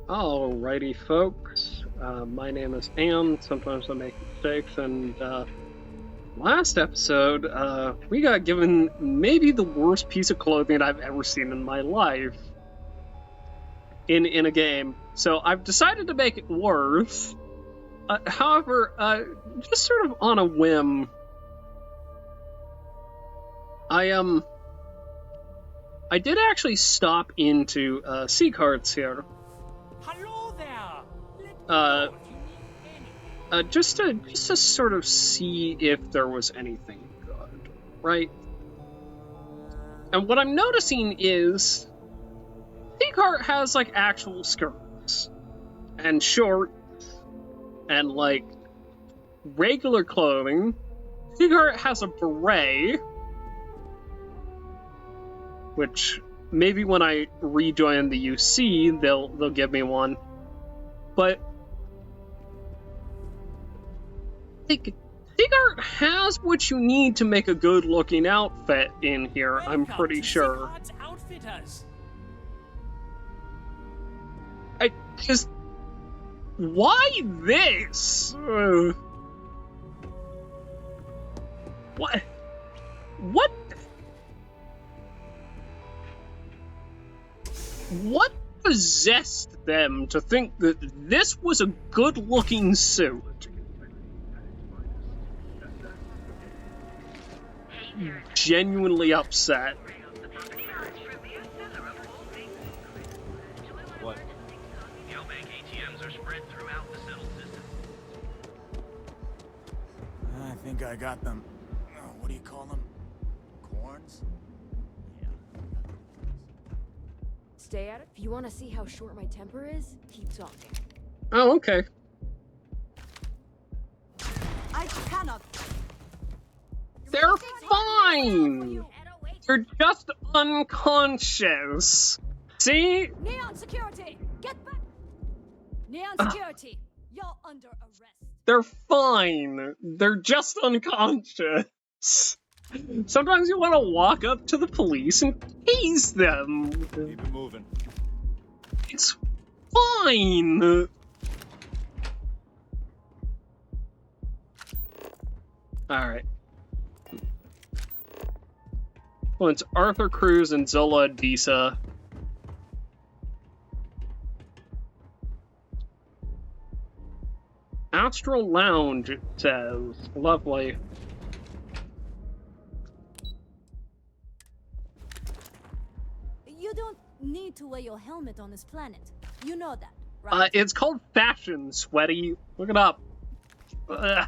Alrighty, folks. My name is Ann. Sometimes I make mistakes, and last episode, we got given maybe the worst piece of clothing I've ever seen in my life in a game. So I've decided to make it worse. However, just sort of on a whim, I did actually stop into Sea Carts here. Hello there. Just to sort of see if there was anything good, right? And what I'm noticing is Sea Cart has like actual skirts and shorts and like regular clothing. Sea Cart has a beret, which maybe when I rejoin the UC, they'll give me one. But like, Sea Cart has what you need to make a good-looking outfit in here. I'm pretty sure. I just, why this? What? What possessed them to think that this was a good-looking suit? Genuinely upset. What? Bank ATMs are spread throughout the civil system. I think I got them. What do you call them? Corns? Yeah. Stay at it. If you want to see how short my temper is, keep talking. Oh, okay. I cannot. They're fine! They're just unconscious. See? Neon security! Get back! Neon security! You're under arrest. They're fine. They're just unconscious. Sometimes you want to walk up to the police and tase them. Keep it moving. It's fine. Alright. Well, it's Arthur Cruz and Zola Adisa. Astral Lounge, it says. Lovely. You don't need to wear your helmet on this planet. You know that, right? It's called fashion, sweaty. Look it up. Ugh.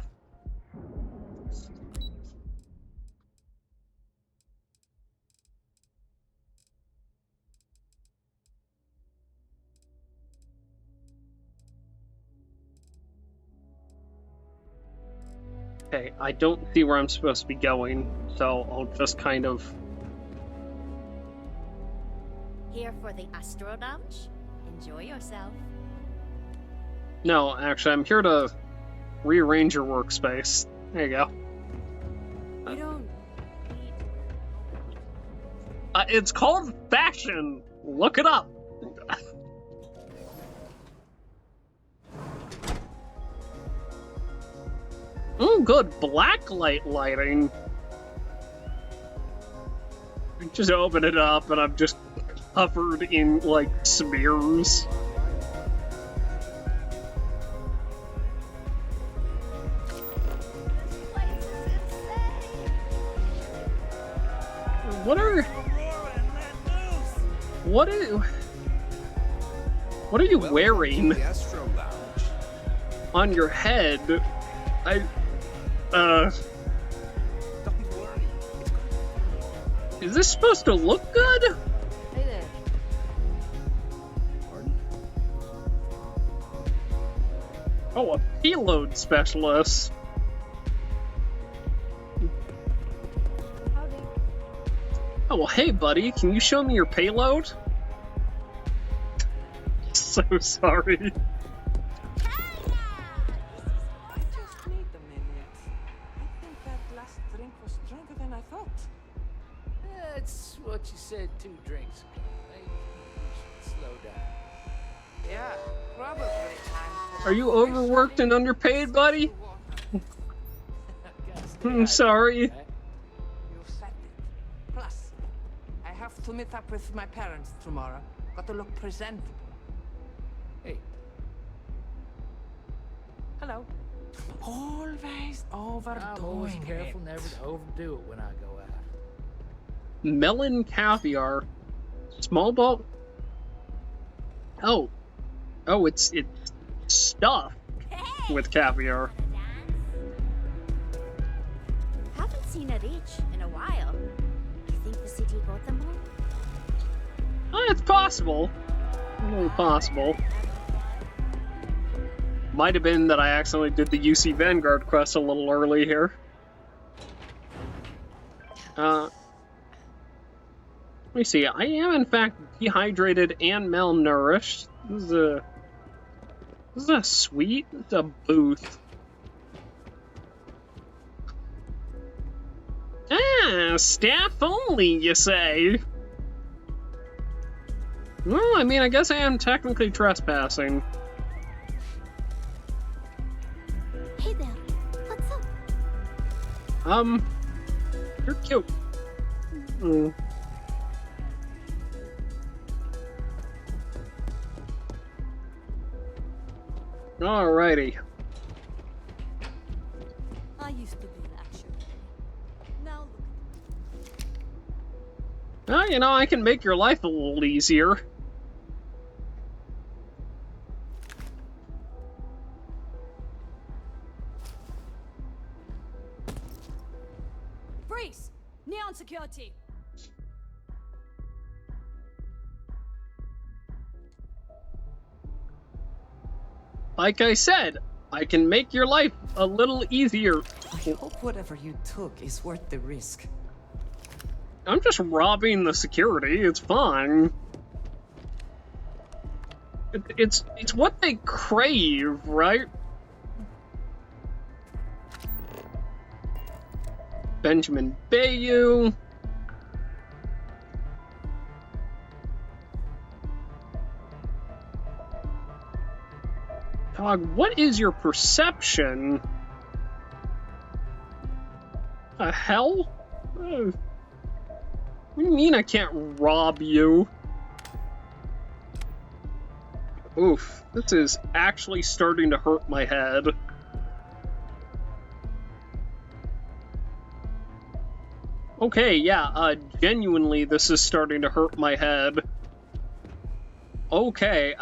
Okay, I don't see where I'm supposed to be going, so I'll just kind of... Here for the Astral Lounge? Enjoy yourself. No, actually, I'm here to rearrange your workspace. There you go. You don't... It's called fashion! Look it up! Oh, good. Blacklight lighting. Just open it up and I'm just covered in, like, smears. What are you wearing Astral Lounge. on your head? Don't worry. Is this supposed to look good? Hey there. Pardon? Oh, a payload specialist. Howdy. Oh, well, hey, buddy, can you show me your payload? So sorry. Just need a minute. I think that last drink was stronger than I thought. That's what you said 2 drinks ago. Maybe you should probably time. Are you overworked and underpaid, buddy? I'm sorry. You said it. Plus, I have to meet up with my parents tomorrow. Got to look presentable. Hey. Hello. Always overdoing I'm always it. careful never to overdo it when I go out. Melon caviar. Small ball. Oh. Oh, it's stuffed with caviar. Haven't seen a reach in a while. You think the city got them all? It's possible. A little possible. Might have been that I accidentally did the UC Vanguard quest a little early here. Let me see. I am in fact dehydrated and malnourished. This is a suite. It's a booth. Ah, staff only, you say? Well, I mean, I guess I am technically trespassing. Hey there. What's up? You're cute. Mm. Alrighty. I used to be actually. Now look. Well, you know, I can make your life a little easier. Freeze! Neon security. Like I said, I can make your life a little easier. I hope whatever you took is worth the risk. I'm just robbing the security. It's fine. It's what they crave, right? Benjamin Bayou. Dog, what is your perception? The hell? What do you mean I can't rob you? Oof, this is actually starting to hurt my head. Okay, yeah, genuinely this is starting to hurt my head. Okay,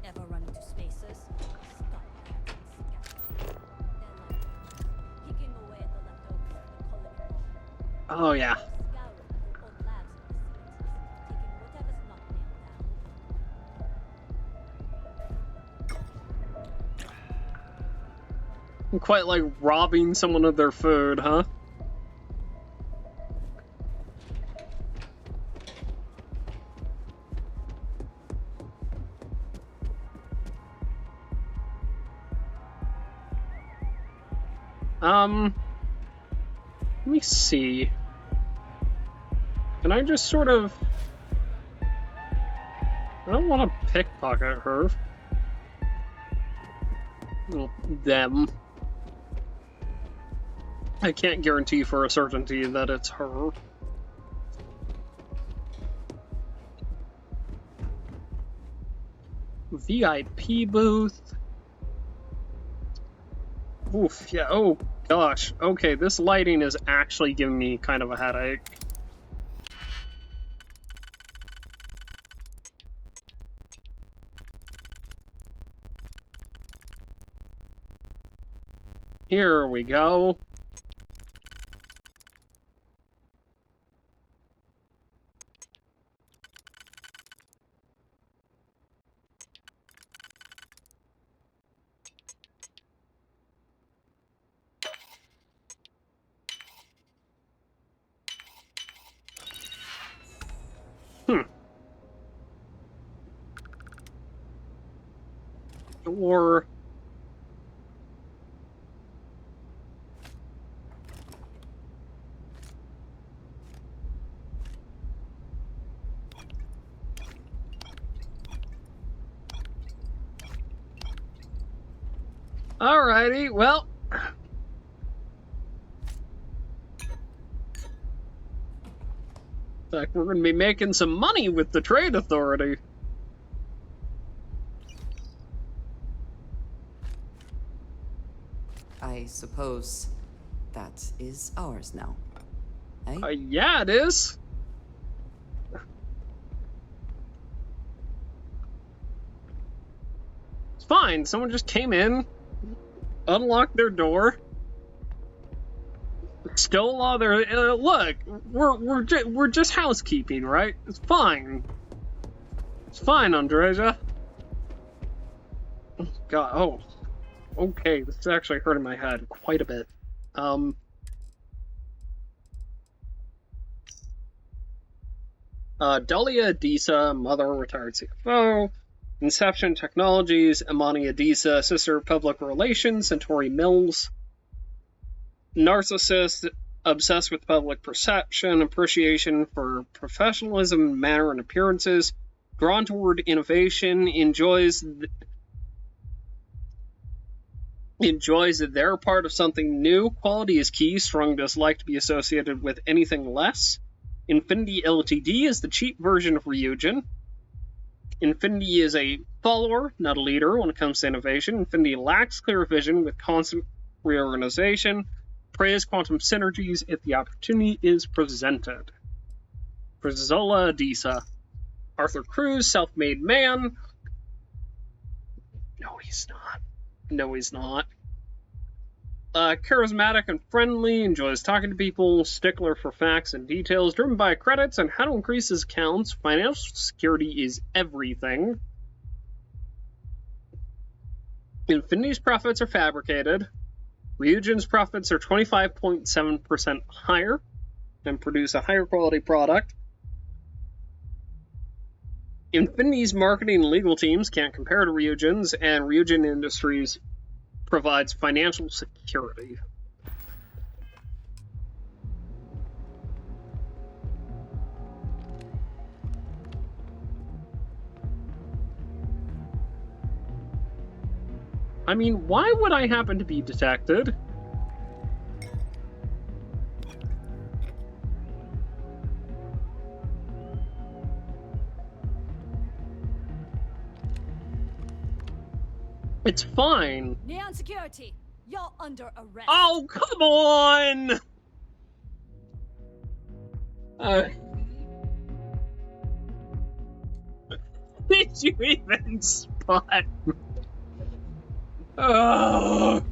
Ever run into spaces? Stop that. They're like picking away at the leftovers of the colony bomb. oh yeah. Scouring for old labs and facilities, taking whatever's not nailed down. Quite like robbing someone of their food, huh? Let me see. Can I just sort of... I don't want to pickpocket her. Well, them. I can't guarantee for a certainty that it's her. VIP booth. Oof, yeah, oh gosh. Okay, this lighting is actually giving me kind of a headache. Here we go. Or... Alrighty, well. Like, we're gonna be making some money with the Trade Authority. I suppose that is ours now. Eh? Yeah, it is. It's fine. Someone just came in, unlocked their door, stole all their. Look, we're just housekeeping, right? It's fine. It's fine, Andreja. Oh, God. Oh. Okay, this is actually hurting my head quite a bit. Dalia Adisa, mother, retired CFO. Inception Technologies, Amani Adisa, sister, public relations, Centauri Mills. Narcissist, obsessed with public perception, appreciation for professionalism, manner, and appearances. Drawn toward innovation, enjoys their part of something new. Quality is key. Strong dislike to be associated with anything less. Infinity Ltd is the cheap version of Ryujin. Infinity is a follower, not a leader, when it comes to innovation. Infinity lacks clear vision with constant reorganization. Praise quantum synergies if the opportunity is presented. Frizola Adisa. Arthur Cruz, self-made man. No, he's not. No, he's not. Charismatic and friendly, enjoys talking to people, stickler for facts and details, driven by credits and how to increase his accounts. Financial security is everything. Infinity's profits are fabricated. Ryujin's profits are 25.7% higher and produce a higher quality product. Infinity's marketing and legal teams can't compare to Ryujin's, and Ryujin Industries provides financial security. I mean, why would I happen to be detected? It's fine. Neon Security, you're under arrest. Oh, come on! Did you even spot? Oh.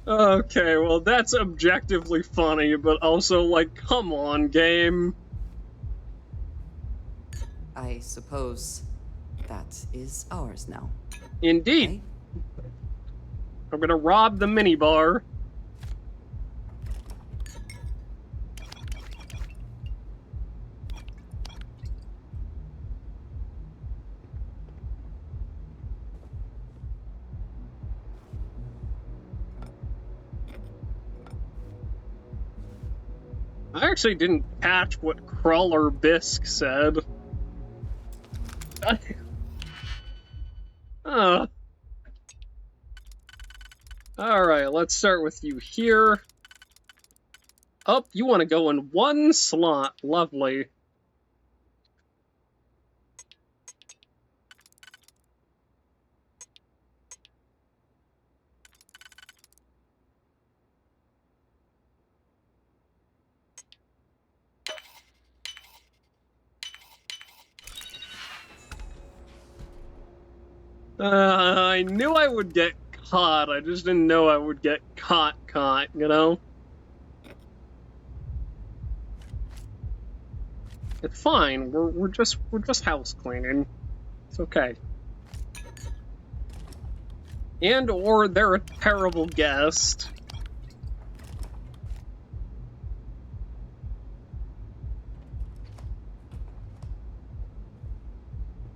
Okay, well, that's objectively funny, but also, like, come on, game. I suppose that is ours now. Indeed. Eh? I'm gonna rob the minibar. I actually didn't catch what Crawler Bisque said. Alright, let's start with you here. Oh, you want to go in one slot. Lovely. I knew I would get caught. I just didn't know I would get caught, you know? It's fine. We're just house cleaning. It's okay. And or they're a terrible guest.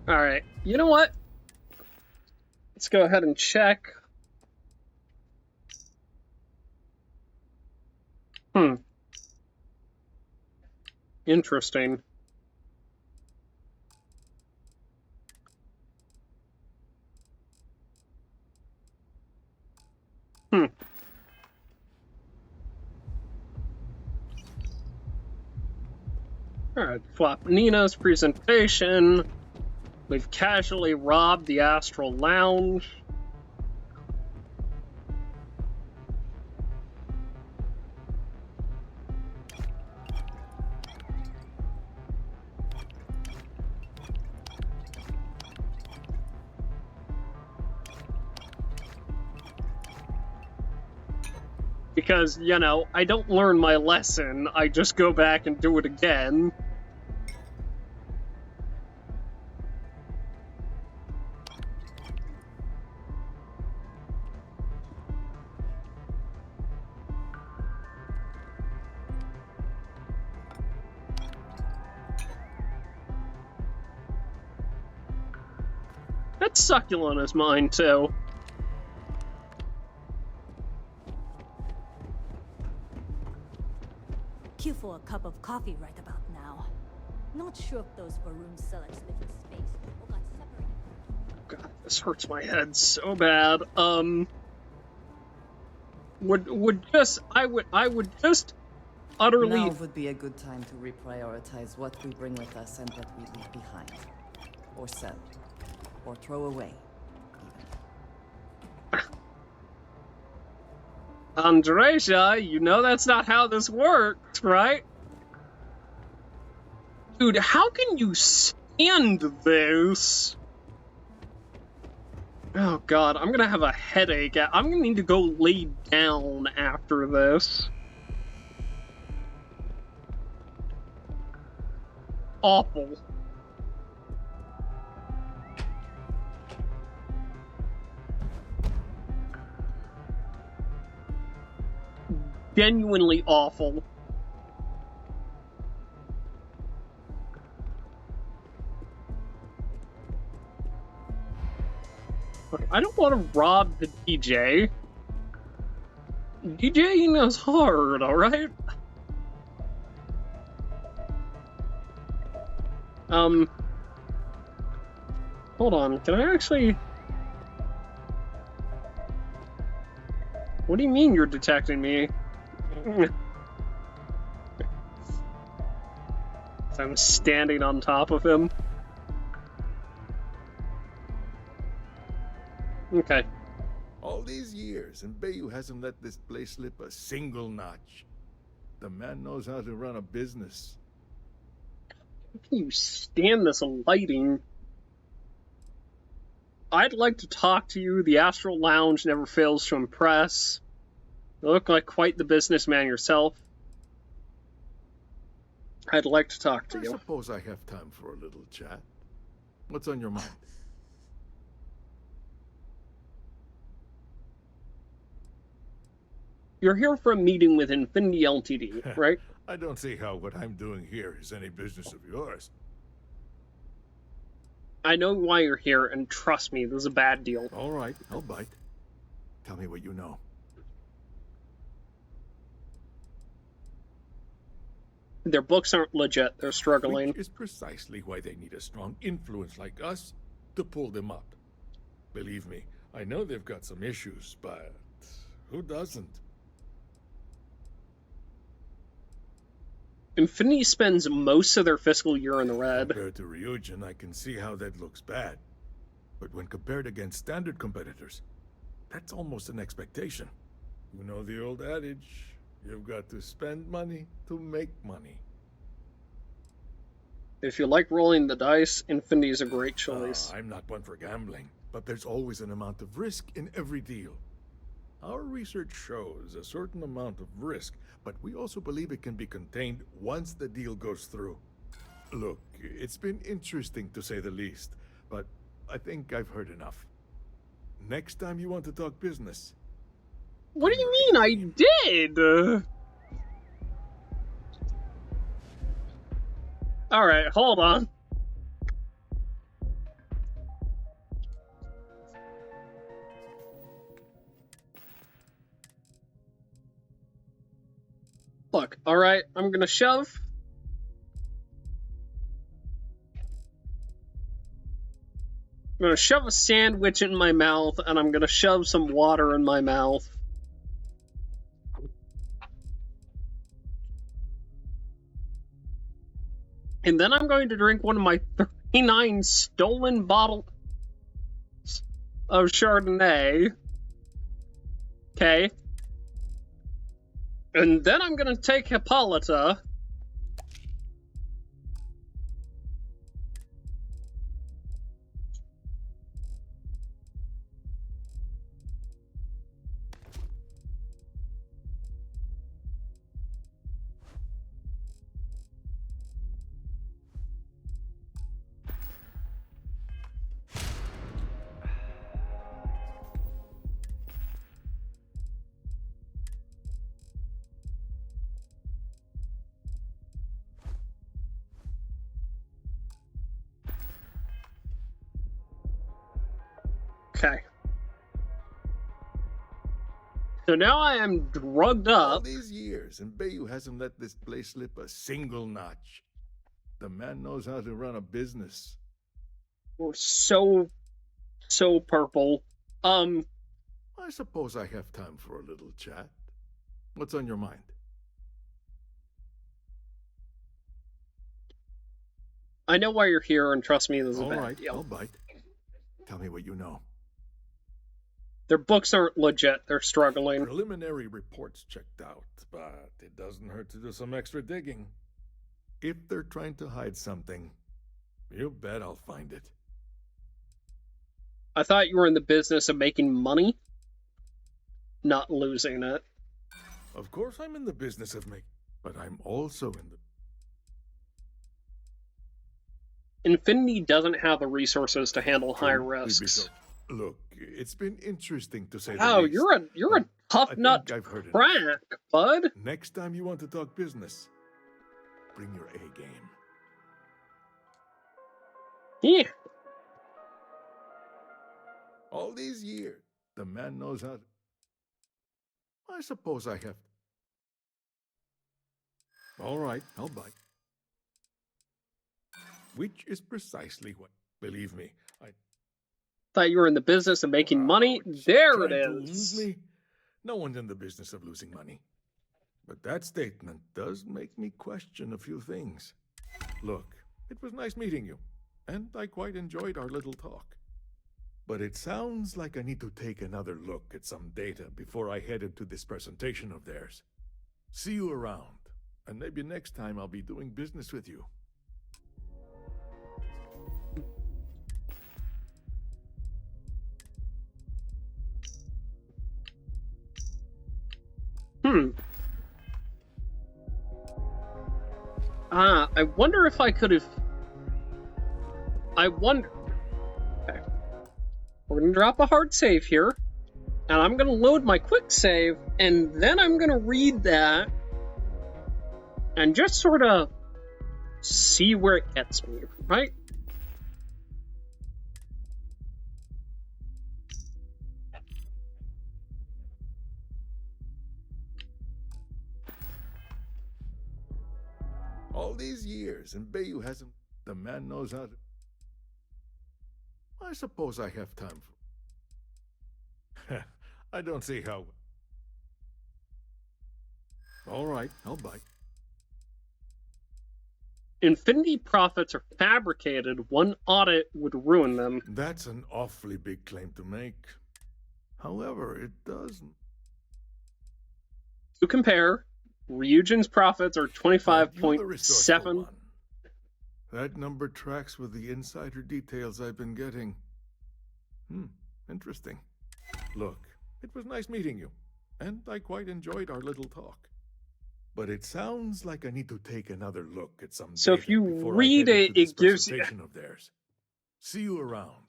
Alright, you know what? Let's go ahead and check. Interesting. Alright, flop Nina's presentation. We've casually robbed the Astral Lounge. Because, you know, I don't learn my lesson, I just go back and do it again. That succulent is mine, too. Queue for a cup of coffee right about now. Not sure if those Varun Sellects live in space or got separated. God, this hurts my head so bad. I would just utterly. Now would be a good time to reprioritize what we bring with us and what we leave behind. Or sell. Or throw away. Andreja, you know that's not how this works, right? Dude, how can you stand this? Oh god, I'm gonna have a headache. I'm gonna need to go lay down after this. Awful. Genuinely awful. Look, I don't want to rob the DJ. DJing is hard, alright? Hold on, can I actually... What do you mean you're detecting me? I'm standing on top of him. Okay. All these years, and Bayou hasn't let this place slip a single notch. The man knows how to run a business. How can you stand this lighting? I'd like to talk to you. The Astral Lounge never fails to impress. You look like quite the businessman yourself. I'd like to talk to I you. suppose I have time for a little chat. What's on your mind? You're here for a meeting with Infinity Ltd, right? I don't see how what I'm doing here is any business of yours. I know why you're here, and trust me, this is a bad deal. All right, I'll bite. Tell me what you know. Their books aren't legit. They're struggling. Which is precisely why they need a strong influence like us to pull them up. Believe me, I know they've got some issues, but who doesn't? Infinity spends most of their fiscal year in the red. Compared to Ryujin, I can see how that looks bad. But when compared against standard competitors, that's almost an expectation. You know the old adage, you've got to spend money to make money. If you like rolling the dice, Infinity is a great choice. I'm not one for gambling, but there's always an amount of risk in every deal. Our research shows a certain amount of risk, but we also believe it can be contained once the deal goes through. Look, it's been interesting to say the least, but I think I've heard enough. Next time you want to talk business. What do you mean I did? Alright, hold on. Look, alright, I'm gonna shove. I'm gonna shove a sandwich in my mouth, and I'm gonna shove some water in my mouth. And then I'm going to drink one of my 39 stolen bottles of Chardonnay. Okay. And then I'm going to take Hippolyta. Okay. So now I am drugged All up. these years, and Bayou hasn't let this place slip a single notch. The man knows how to run a business. We're so purple. I suppose I have time for a little chat. What's on your mind? I know why you're here, and trust me, this is a All bad right, deal. I'll bite. Tell me what you know. Their books aren't legit. They're struggling. Preliminary reports checked out, but it doesn't hurt to do some extra digging. If they're trying to hide something, you bet I'll find it. I thought you were in the business of making money, not losing it. Of course I'm in the business of making, but I'm also in the... Infinity doesn't have the resources to handle high True, we'd be risks. so- Look, it's been interesting to say Wow, the least. you're a but tough I nut think I've heard enough. crack, bud. Next time you want to talk business, bring your A game. Yeah. All these years, the man knows how to... I suppose I have... All right, I'll bite. Which is precisely what... Believe me, I... Thought you were in the business of making money. Ouch. There Trying it to lose is. me? No one's in the business of losing money. But that statement does make me question a few things. Look, it was nice meeting you, and I quite enjoyed our little talk. But it sounds like I need to take another look at some data before I head into this presentation of theirs. See you around, and maybe next time I'll be doing business with you. I wonder if I could have... I wonder... Okay. We're gonna drop a hard save here, and I'm gonna load my quick save, and then I'm gonna read that, and just sort of see where it gets me, right? All these years, and Bayou hasn't... The man knows how to... I suppose I have time for... I don't see how... All right, I'll bite. Infinity profits are fabricated. One audit would ruin them. That's an awfully big claim to make. However, it doesn't... To compare, Ryujin's profits are You're the resourceful 25.7. one. That number tracks with the insider details I've been getting. Interesting. Look, it was nice meeting you, and I quite enjoyed our little talk. But it sounds like I need to take another look at some So if data you before I read head it, into this it gives you... presentation of theirs. See you around,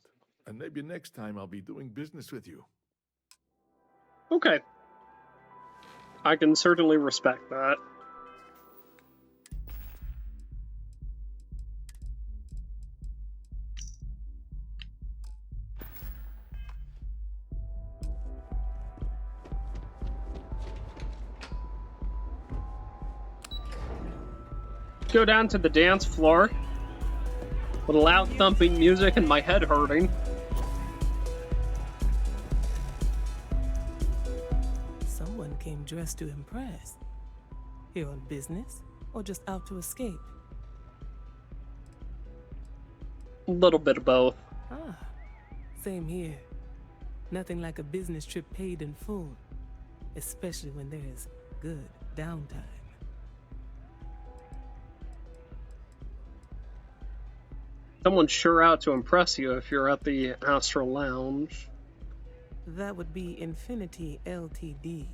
and maybe next time I'll be doing business with you. Okay. I can certainly respect that. Go down to the dance floor with loud thumping music and my head hurting. Someone came dressed to impress. Here on business, or just out to escape? A little bit of both. Ah, same here. Nothing like a business trip paid in full, especially when there's good downtime. Someone's sure out to impress you if you're at the Astral Lounge. That would be Infinity Ltd.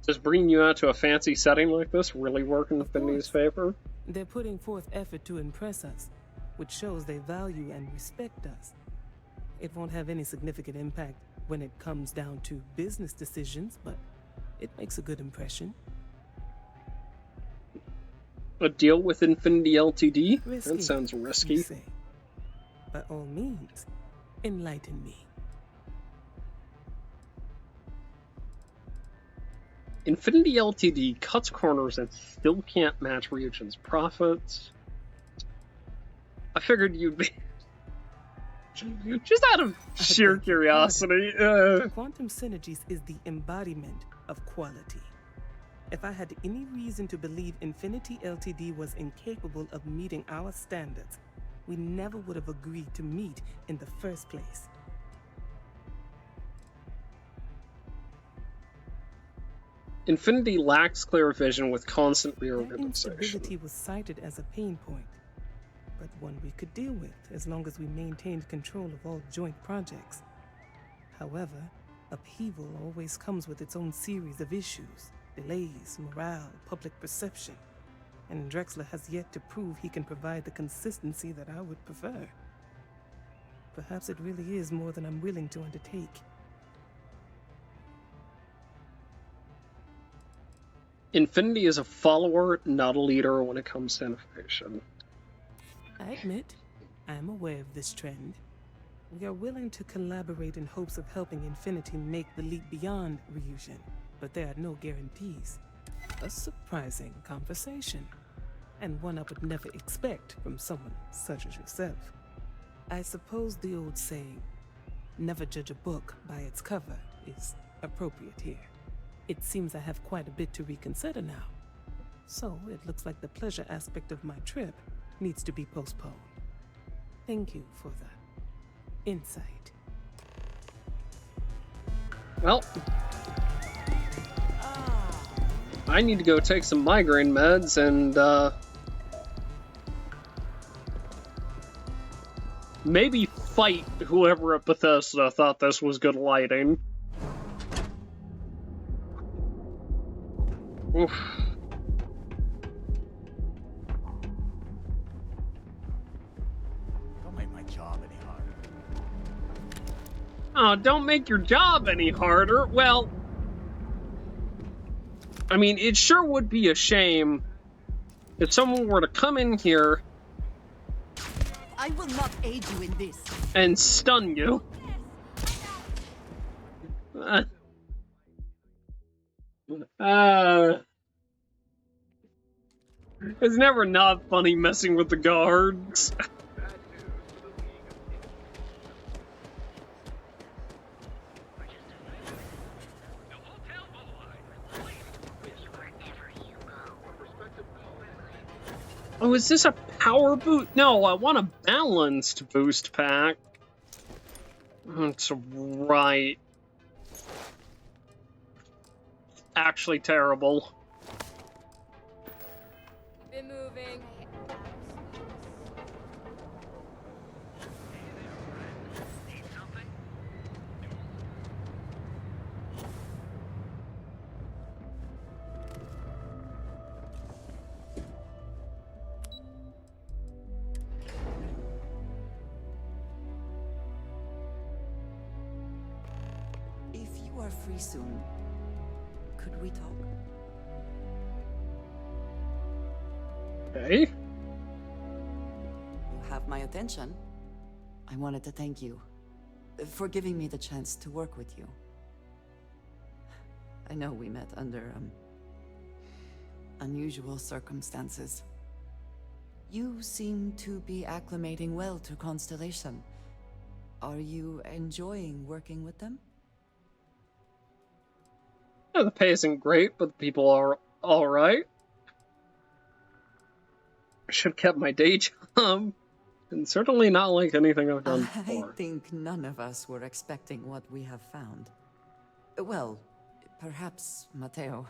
Does bringing you out to a fancy setting like this really work in Infinity's favor? They're putting forth effort to impress us, which shows they value and respect us. It won't have any significant impact when it comes down to business decisions, but it makes a good impression. A deal with Infinity Ltd? Risky, That sounds you risky. say. By all means, enlighten me. Infinity Ltd cuts corners and still can't match Ryujin's profits. I figured you'd be... just out of sheer curiosity. Quantum Synergies is the embodiment of quality. If I had any reason to believe Infinity Ltd was incapable of meeting our standards, we never would have agreed to meet in the first place. Infinity lacks clear vision with constant Their reorganization. instability was cited as a pain point, but one we could deal with as long as we maintained control of all joint projects. However, upheaval always comes with its own series of issues: delays, morale, public perception, and Drexler has yet to prove he can provide the consistency that I would prefer. Perhaps it really is more than I'm willing to undertake. Infinity is a follower, not a leader when it comes to innovation. I admit, I am aware of this trend. We are willing to collaborate in hopes of helping Infinity make the leap beyond Ryujin, but there are no guarantees. A surprising conversation, and one I would never expect from someone such as yourself. I suppose the old saying, "Never judge a book by its cover," is appropriate here. It seems I have quite a bit to reconsider now. So it looks like the pleasure aspect of my trip needs to be postponed. Thank you for the insight. Well, I need to go take some migraine meds and maybe fight whoever at Bethesda thought this was good lighting. Oof. Don't make my job any harder. Oh, don't make your job any harder. Well, I mean, it sure would be a shame if someone were to come in here I will not aid you in this. and stun you. It's never not funny messing with the guards. Oh, is this a power boost? No, I want a balanced boost pack. That's right. Actually terrible. Been moving. If you are free soon, could we talk? Okay. You have my attention. I wanted to thank you for giving me the chance to work with you. I know we met under unusual circumstances. You seem to be acclimating well to Constellation. Are you enjoying working with them? Yeah, the pay isn't great, but the people are alright. I should have kept my day job. And certainly not like anything I've done I before. think none of us were expecting what we have found. Well, perhaps Mateo.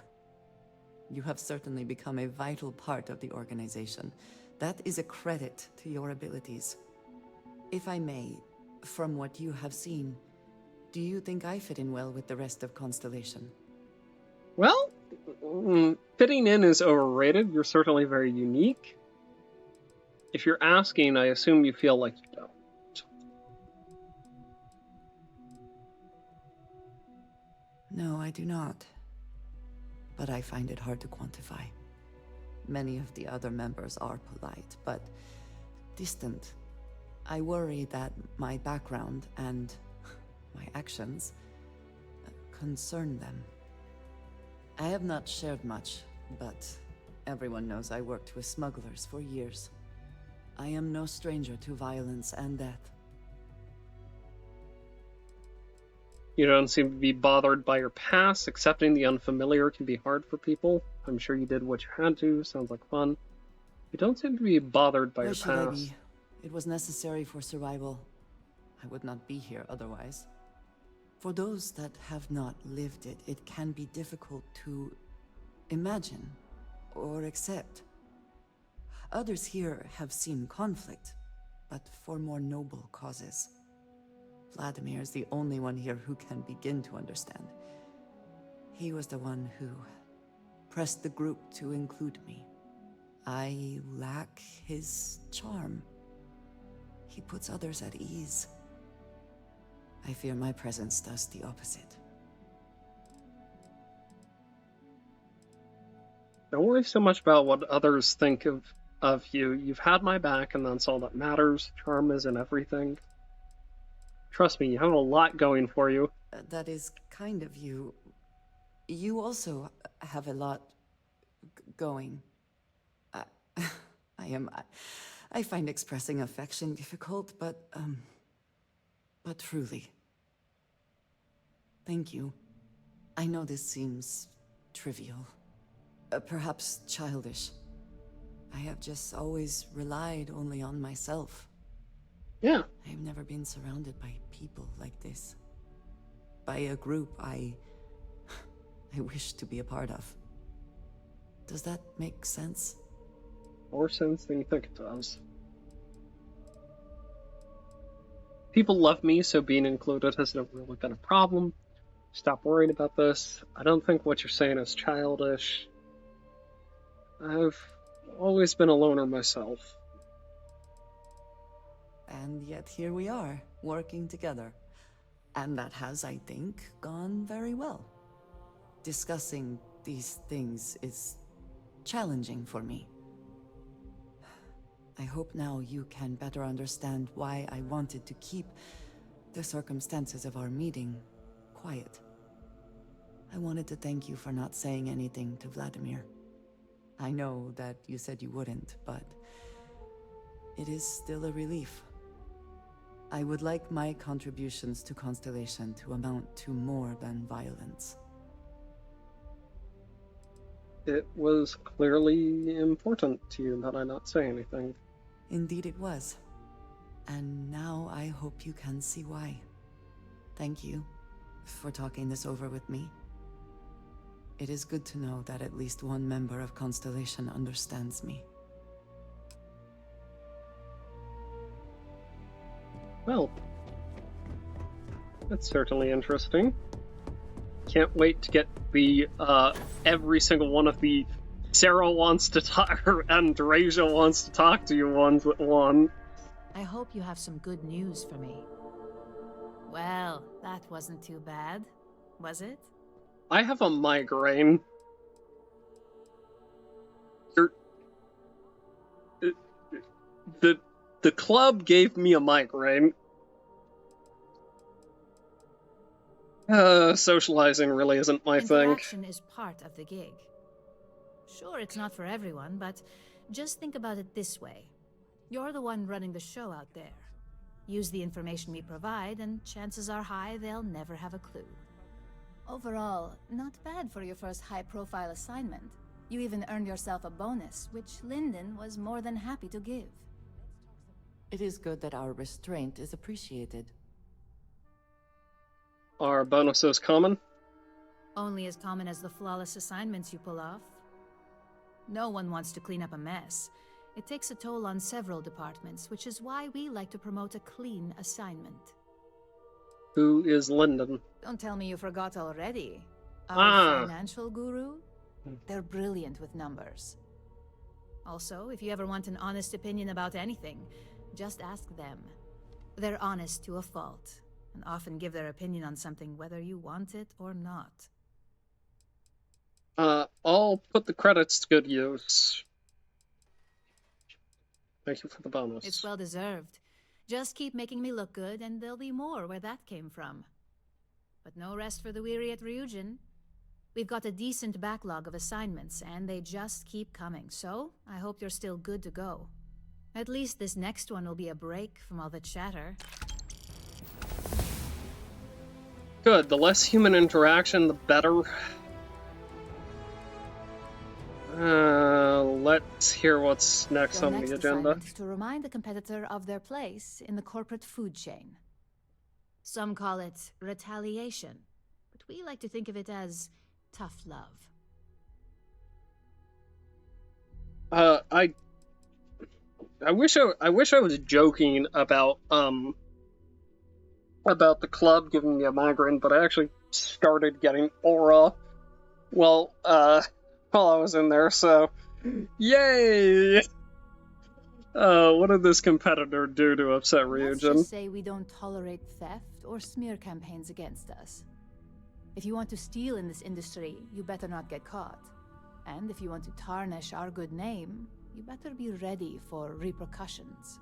You have certainly become a vital part of the organization. That is a credit to your abilities. If I may, from what you have seen, do you think I fit in well with the rest of Constellation? Well, fitting in is overrated. You're certainly very unique. If you're asking, I assume you feel like you don't. No, I do not. But I find it hard to quantify. Many of the other members are polite, but distant. I worry that my background and my actions concern them. I have not shared much, but everyone knows I worked with smugglers for years. I am no stranger to violence and death. You don't seem to be bothered by your past. Accepting the unfamiliar can be hard for people. I'm sure you did what you had to. Sounds like fun. You don't seem to be bothered by Why your should I past. be? It was necessary for survival. I would not be here otherwise. For those that have not lived it, it can be difficult to imagine or accept. Others here have seen conflict, but for more noble causes. Vladimir is the only one here who can begin to understand. He was the one who pressed the group to include me. I lack his charm. He puts others at ease. I fear my presence does the opposite. Don't worry so much about what others think of you. You've had my back, and that's all that matters. Charm isn't everything. Trust me, you have a lot going for you. That is kind of you. You also have a lot going. I find expressing affection difficult, but truly. Thank you. I know this seems trivial. Perhaps childish. I have just always relied only on myself. Yeah. I have never been surrounded by people like this. By a group I wish to be a part of. Does that make sense? More sense than you think it does. People love me, so being included hasn't really been a problem. Stop worrying about this. I don't think what you're saying is childish. I've always been a loner myself. And yet here we are, working together. And that has, I think, gone very well. Discussing these things is challenging for me. I hope now you can better understand why I wanted to keep the circumstances of our meeting quiet. I wanted to thank you for not saying anything to Vladimir. I know that you said you wouldn't, but it is still a relief. I would like my contributions to Constellation to amount to more than violence. It was clearly important to you that I not say anything. Indeed it was. And now I hope you can see why. Thank you for talking this over with me. It is good to know that at least one member of Constellation understands me. Well, that's certainly interesting. Can't wait to get the, every single one of the Sarah wants to talk, and Derasia wants to talk to you one. I hope you have some good news for me. Well, that wasn't too bad, was it? I have a migraine. The club gave me a migraine. Socializing really isn't my thing. Interaction is part of the gig. Sure, it's not for everyone, but just think about it this way. You're the one running the show out there. Use the information we provide, and chances are high they'll never have a clue. Overall, not bad for your first high-profile assignment. You even earned yourself a bonus, which Lyndon was more than happy to give. It is good that our restraint is appreciated. Are bonuses common? Only as common as the flawless assignments you pull off. No one wants to clean up a mess. It takes a toll on several departments, which is why we like to promote a clean assignment. Who is Lyndon? Don't tell me you forgot already. Our financial guru? Hmm. They're brilliant with numbers. Also, if you ever want an honest opinion about anything, just ask them. They're honest to a fault, and often give their opinion on something whether you want it or not. I'll put the credits to good use. Thank you for the bonus. It's well deserved. Just keep making me look good, and there'll be more where that came from. But no rest for the weary at Ryujin. We've got a decent backlog of assignments, and they just keep coming, so I hope you're still good to go. At least this next one will be a break from all the chatter. Good. The less human interaction, the better. Let's hear what's next Your on next the agenda. assignment is to remind the competitor of their place in the corporate food chain. Some call it retaliation, but we like to think of it as tough love. I wish I was joking about the club giving me a migraine, but I actually started getting aura. Well, while I was in there, so yay! What did this competitor do to upset Let's Ryujin? just say we don't tolerate theft or smear campaigns against us. If you want to steal in this industry, you better not get caught. And if you want to tarnish our good name, you better be ready for repercussions.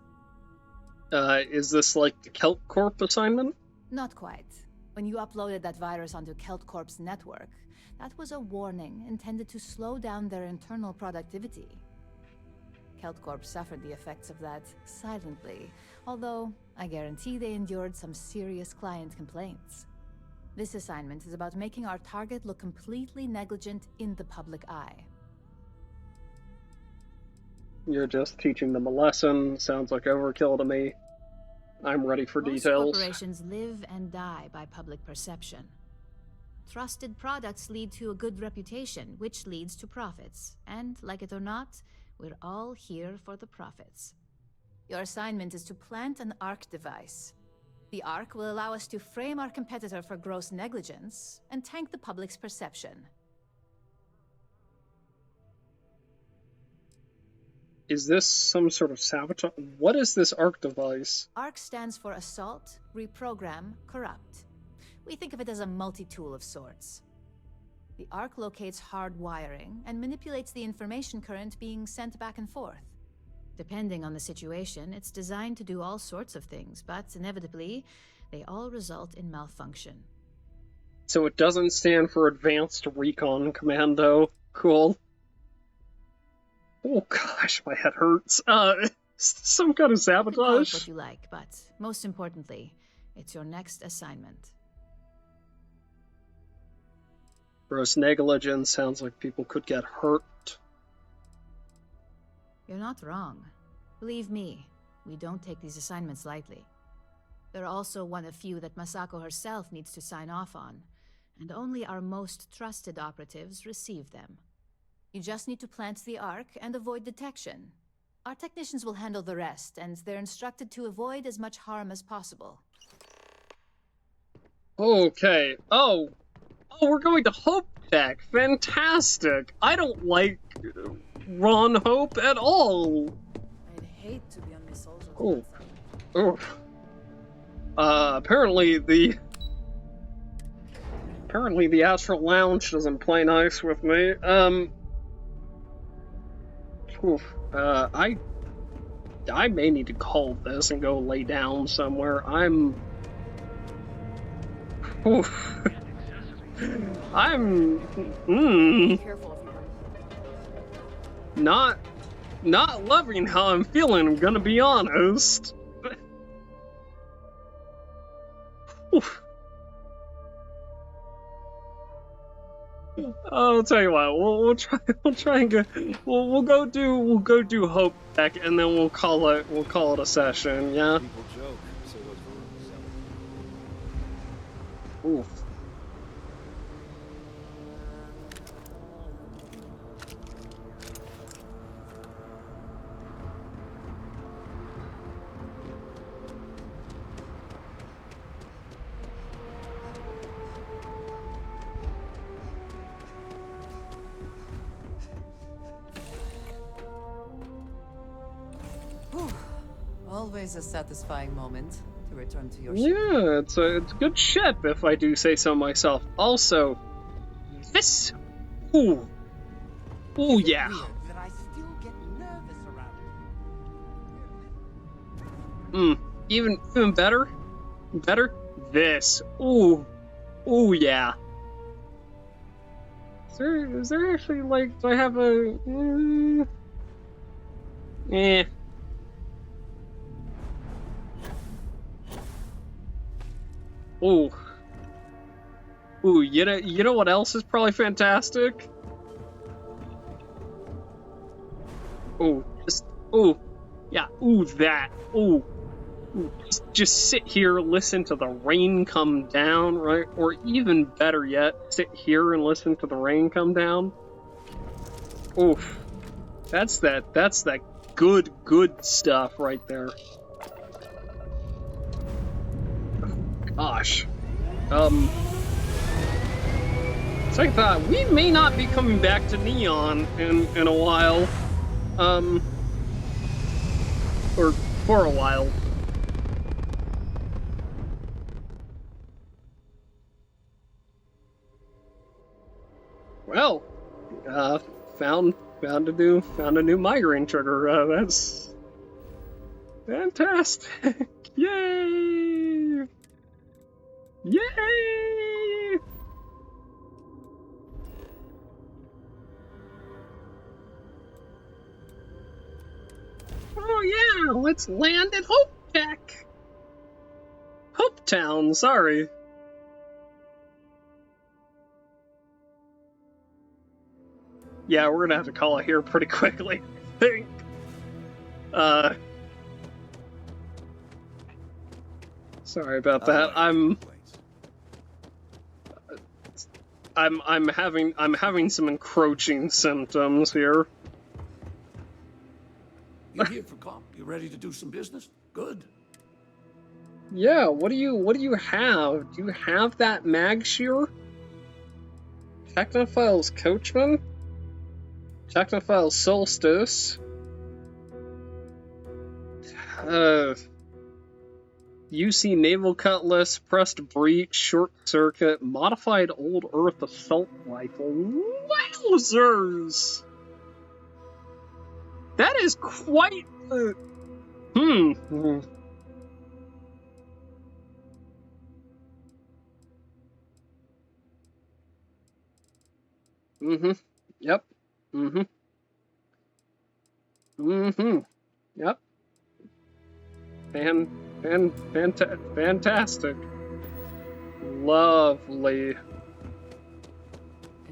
Is this like the Kelp Corp assignment? Not quite. When you uploaded that virus onto Kelt Corp's network, that was a warning intended to slow down their internal productivity. Kelt Corp suffered the effects of that silently, although I guarantee they endured some serious client complaints. This assignment is about making our target look completely negligent in the public eye. You're just teaching them a lesson. Sounds like overkill to me. I'm ready for Most details. corporations live and die by public perception. Trusted products lead to a good reputation, which leads to profits. And, like it or not, we're all here for the profits. Your assignment is to plant an ARC device. The ARC will allow us to frame our competitor for gross negligence and tank the public's perception. Is this some sort of sabotage? What is this ARC device? ARC stands for Assault, Reprogram, Corrupt. We think of it as a multi-tool of sorts. The ARC locates hard wiring and manipulates the information current being sent back and forth. Depending on the situation, it's designed to do all sorts of things, but inevitably, they all result in malfunction. So it doesn't stand for Advanced Recon Commando. Cool. Oh gosh, my head hurts. Some kind of You can call it sabotage? what you like, but most importantly, it's your next assignment. Gross negligence sounds like people could get hurt. You're not wrong. Believe me, we don't take these assignments lightly. They're also one of few that Masako herself needs to sign off on, and only our most trusted operatives receive them. You just need to plant the ARC and avoid detection. Our technicians will handle the rest, and they're instructed to avoid as much harm as possible. Okay. Oh, we're going to Hope Tech. Fantastic. I don't like Ron Hope at all. I'd hate to be on Miss Soldier. Oh. Oh. Apparently the Astral Lounge doesn't play nice with me. I may need to call this and go lay down somewhere. Not loving how I'm feeling, I'm gonna be honest. I'll tell you what. We'll try and go. We'll go do Hope Deck, and then we'll call it a session. Yeah. People joke, so does Oof. Whew. Always a satisfying moment to return to your ship. Yeah, it's a good ship, if I do say so myself. Also, this. Ooh. Ooh, yeah. That I still get nervous around. Even better. Better. This. Ooh. Ooh, yeah. Is there actually, like, do I have a... Eh. Ooh. Ooh, you know what else is probably fantastic? Ooh, ooh. Yeah, ooh, that. Ooh. Ooh. Just sit here, listen to the rain come down, right? Or even better yet, sit here and listen to the rain come down. Oof. That's that good stuff right there. Gosh. So I thought we may not be coming back to Neon in a while. Or for a while. Well, found a new migraine trigger. That's fantastic. Yay! Yay! Oh yeah, let's land at Hope Tech. Hope Town, sorry. Yeah, we're gonna have to call it here pretty quickly, I think. Sorry about that. I'm having some encroaching symptoms here. You here for comp? You ready to do some business? Good. Yeah, what do you have? Do you have that mag shear? Technophile's Coachman? Technophile's Solstice? UC Naval Cutlass, Pressed Breach, Short Circuit, Modified Old Earth Assault Rifle. Wowzers! That is quite the... Mm-hmm. Yep. Yep. Fantastic. Lovely. A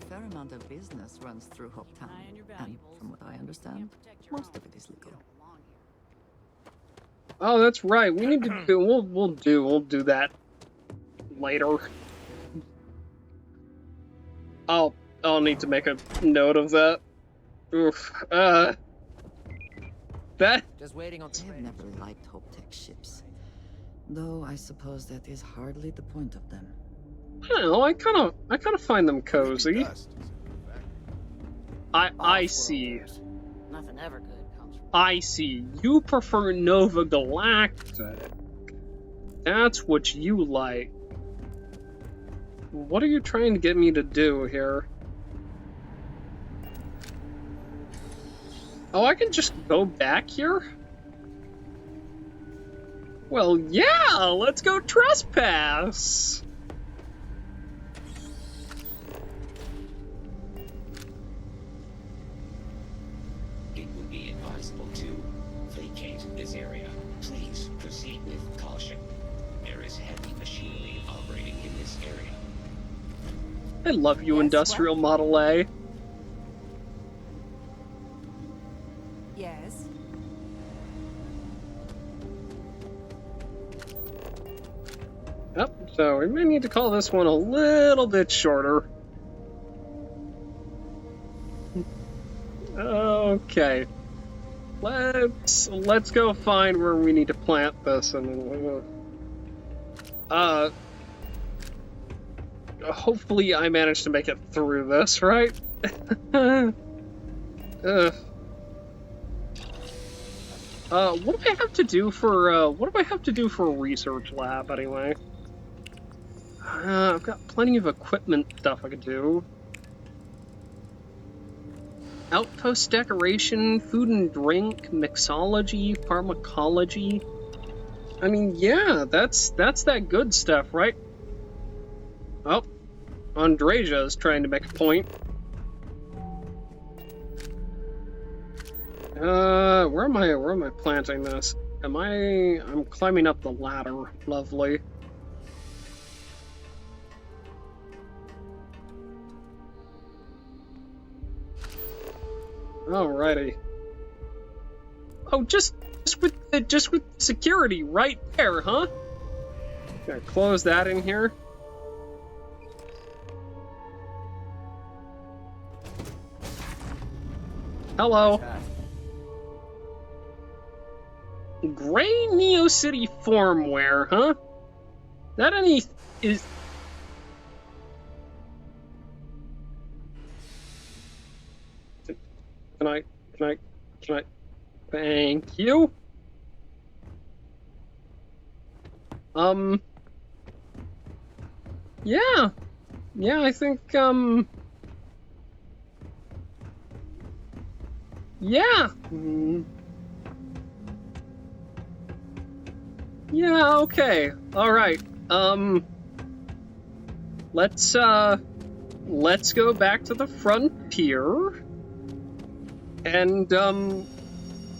fair amount of business runs through Hope Town, and from what I understand, most of it is legal. Oh, that's right. We need to do. We'll do that later. I'll need to make a note of that. Oof. That. Just waiting on. I have never liked Hope Tech ships, though I suppose that is hardly the point of them. I don't know. I kind of find them cozy. I see. Nothing ever good comes from. I see. You prefer Nova Galactic. That's what you like. What are you trying to get me to do here? Oh, I can just go back here? Well, yeah, let's go trespass! It would be advisable to vacate this area. Please proceed with caution. There is heavy machinery operating in this area. I love you, Yes, Industrial Model A. Yes. Yep, so we may need to call this one a little bit shorter. Okay. Let's go find where we need to plant this, and hopefully I manage to make it through this, right? What do I have to do for a research lab anyway? I've got plenty of equipment stuff I could do. Outpost decoration, food and drink, mixology, pharmacology. I mean, yeah, that's that good stuff, right? Oh, Andreja is trying to make a point. Where am I planting this? I'm climbing up the ladder. Lovely. Alrighty. Oh, just with security right there, huh? Gonna close that in here. Hello. Gray Neo City firmware, huh? That any is. Can I? Thank you. Yeah. Yeah, I think, yeah. Yeah, okay. Alright. Let's go back to the frontier. And,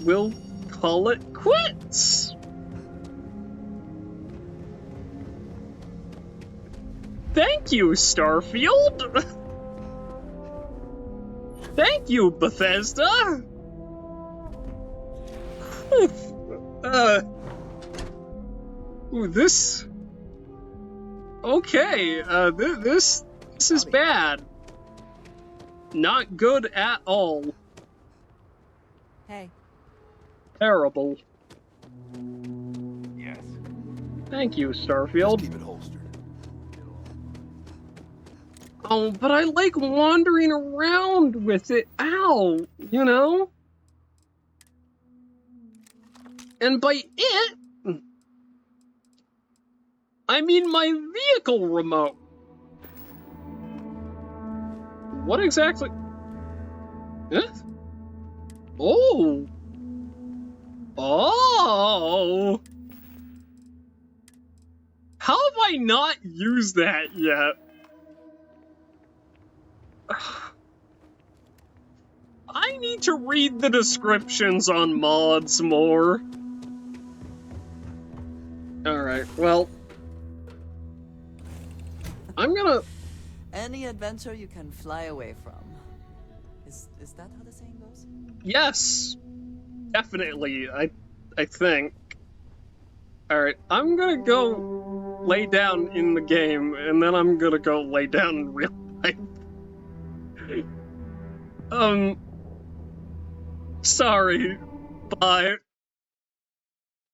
we'll call it quits. Thank you, Starfield! Thank you, Bethesda! Ooh, this... Okay, this is bad. Not good at all. Hey. Terrible. Yes. Thank you, Starfield. Just keep it holstered. Oh, but I like wandering around with it out, you know? And by it, I mean my vehicle remote. What exactly? Huh? Oh. Oh. How have I not used that yet? I need to read the descriptions on mods more. Alright, well... I'm gonna... Any adventure you can fly away from. Is that how the saying goes? Yes! Definitely, I think. Alright, I'm gonna go lay down in the game, and then I'm gonna go lay down in real life. Sorry. Bye.